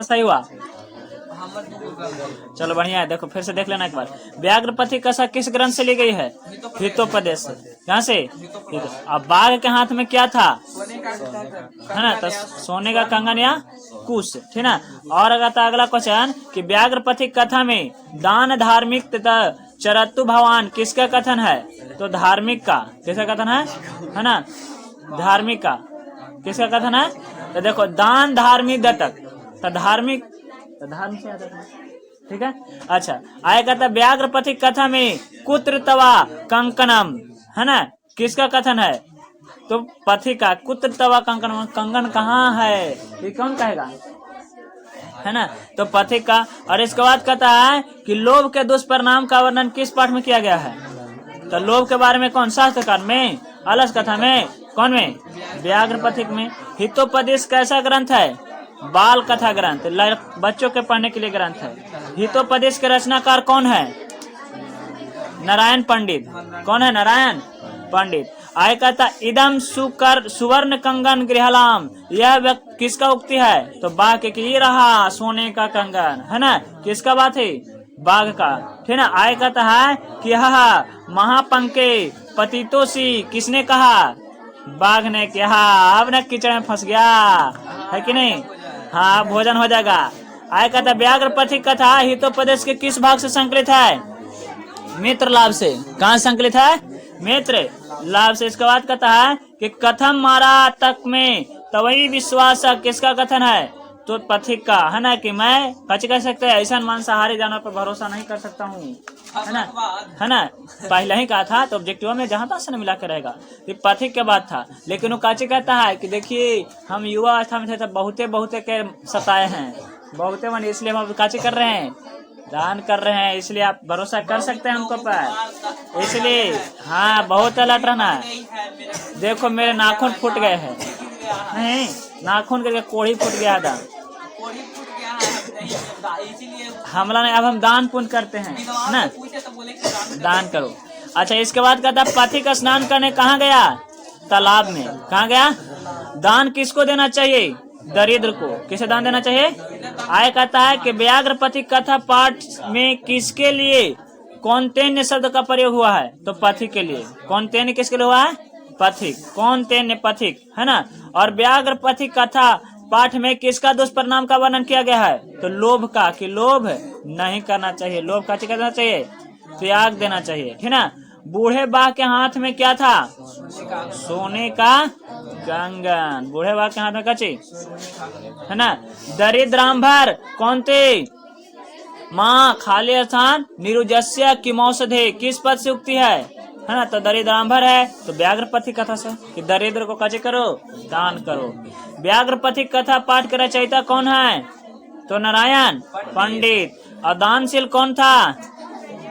सही हुआ। चलो बढ़िया है। देखो फिर से देख लेना एक बार। व्याघ्रपथी कथा किस ग्रंथ से ली गई है? हितोपदेश से। कहाँ से? अब बाघ के हाथ में क्या था? है ना, तो सोने का कंगन या कुश, ठीक ना। और अगर था अगला क्वेश्चन कि व्याघ्रपथी कथा में दान धार्मिक तथा चरतु भगवान किसका कथन है? तो धार्मिक का। किसका कथन है ना? धार्मिक का। किसका कथन है? तो देखो दान धार्मिक दत्तक, तो धार्मिक तो धर्म से आता है, ठीक है। अच्छा आएगा था व्याघ्रपथी कथा में कुत्र तवा कंकणम, है ना, किसका कथन है? तो पथी का। कुत्र तवा कंकणम, कंगन कहाँ है, ये कौन कहेगा, है ना। तो पथी का। और इसके बाद कहता है कि लोभ के दुष्परिणाम का वर्णन किस पाठ में किया गया है? तो लोभ के बारे में कौन? शास्त्रकार में, अलस कथा में, कौन में? व्याघ्रपथी में। हितोपदेश कैसा ग्रंथ है? बाल कथा ग्रंथ, बच्चों के पढ़ने के लिए ग्रंथ है। हितोपदेश के रचनाकार कौन है? नारायण पंडित। कौन है? नारायण पंडित। आय कहता इदम सुकर सुवर्ण कंगन गृहलाम, यह किसका उक्ति है? तो बाघ के लिए रहा सोने का कंगन, है ना। किसका बात है? बाघ का, ठीक ना। आय कहता है कि यह महापंके पतितोषी, किसने कहा? बाघ ने कहा। अब न कीचड़ में फंस गया, है कि नहीं? हाँ भोजन हो जाएगा। आय कहता व्याघ्रपथी कथा हितोपदेश के किस भाग से संकलित है? मित्र लाभ से। कहाँ संकलित है? मित्र लाभ से। इसके बाद कहता है कि कथम मारा तक में तवई विश्वास, किसका कथन है? तो पथिक का, है ना, कि मैं कच कह सकते हैं ऐसा मांसाहारी जानवर पर भरोसा नहीं कर सकता हूँ, है ना। पहले ही कहा था, तो ऑब्जेक्टिव में जहाँ तक से न मिला के रहेगा। ये पथिक के बाद था, लेकिन वो काची कहता है कि देखिए हम युवा अवस्था में थे तो बहुते के सताए हैं, बहुते मन, इसलिए हम काची कर रहे हैं, दान कर रहे हैं, इसलिए आप भरोसा कर सकते हैं हमको पर, इसलिए हाँ बहुत अलर्ट रहना है। देखो मेरे नाखून फूट गए हैं, नहीं नाखून करके कोढ़ी फूट गया था, हमला नहीं। अब हम दान पुण्य करते हैं ना, दान करो। अच्छा इसके बाद कहता पथिक स्नान करने कहाँ गया? तालाब में। कहाँ गया? दान किसको देना चाहिए? दरिद्र को। किसे दान देना चाहिए? आय कहता है कि व्याघ्रपथी कथा पाठ में किसके लिए कौन्तेन्य शब्द का प्रयोग हुआ है? तो पथिक के लिए। कौन्तेन्य किसके लिए हुआ है? पथिक। कौन्तेन्य पथिक, है ना। और व्याघ्रपथी कथा पाठ में किसका दुष्परिणाम का वर्णन किया गया है? तो लोभ का, कि लोभ नहीं करना चाहिए, लोभ का करना चाहिए, त्याग देना चाहिए, ठीक ना। बूढ़े बाघ के हाथ में क्या था? सोने का कंगन। बूढ़े बाघ के हाथ में क्या चीज, है ना। दरिद्रांभर कौन थे? माँ खाली स्थान निरुजस्य किमौषधे, किस पद से उक्ति है ना। तो दरिद्रांभर है तो व्याघ्रपथी कथा से, कि दरिद्र को कचे करो, दान करो। व्याघ्रपथी कथा पाठ का रचयिता कौन है? तो नारायण पंडित। और दानशील कौन था?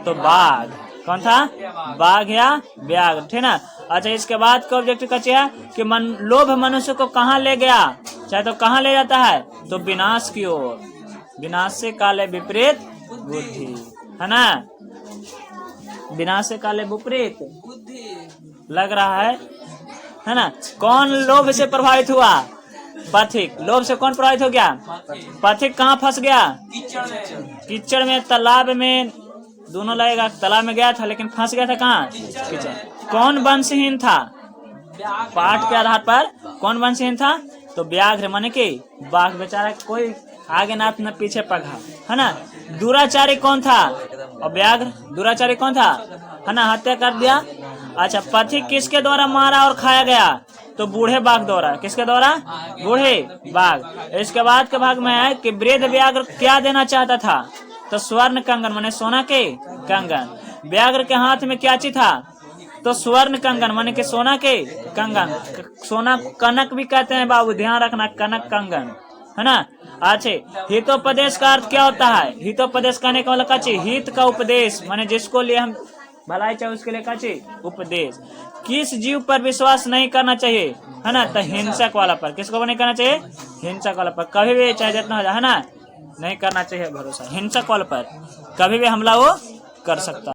तो बाघ। कौन था? बाघ या व्याघ्र, ठीक ना। अच्छा इसके बाद का ऑब्जेक्टिव का है कि लोभ मनुष्य को कहाँ ले गया? चाहे तो कहाँ ले जाता है? तो विनाश की ओर। विनाश से काले विपरीत बुद्धि, है ना। विनाश से काले विपरीत लग रहा है ना। कौन लोभ से प्रभावित हुआ? पथिक। लोभ से कौन प्रभावित हो गया? पथिक। कहाँ फंस गया? कीचड़ में, तालाब में, दोनों लगेगा। तालाब में गया था लेकिन फंस गया था कहाँ? कीचड़। कौन वंशहीन था? पाठ के आधार पर कौन वंशहीन था? तो व्याघ्र, माने कि बाघ बेचारा, कोई आगे ना न पीछे पढ़ा, है ना। दुराचारी कौन था? और व्याघ्र। दुराचारी कौन था? है ना, हत्या कर दिया। अच्छा पथिक किसके द्वारा मारा और खाया गया? तो बूढ़े बाघ द्वारा। किसके द्वारा? बूढ़े बाघ। इसके बाद के भाग में है कि वृद्ध व्याघ्र क्या देना चाहता था? तो स्वर्ण कंगन, माने सोना के कंगन। व्याघ्र के हाथ में क्या चीज था? तो स्वर्ण कंगन, माने कि सोना के कंगन। सोना कनक भी कहते हैं बाबू, ध्यान रखना, कनक कंगन, है ना। अच्छे हितोपदेश का अर्थ क्या होता है? हितोपदेश कहने का मतलब क्या? हित का उपदेश, माने जिसको लिए हम भलाई चाहिए उसके लिए क्या? उपदेश। किस जीव पर विश्वास नहीं करना चाहिए? है ना, तो हिंसक वाला पर। किसको नहीं करना चाहिए? हिंसक वाला पर। कभी भी चाहे जितना हो जाए, है ना, नहीं करना चाहिए भरोसा। हिंसक वाला पर कभी भी हमला वो कर सकता।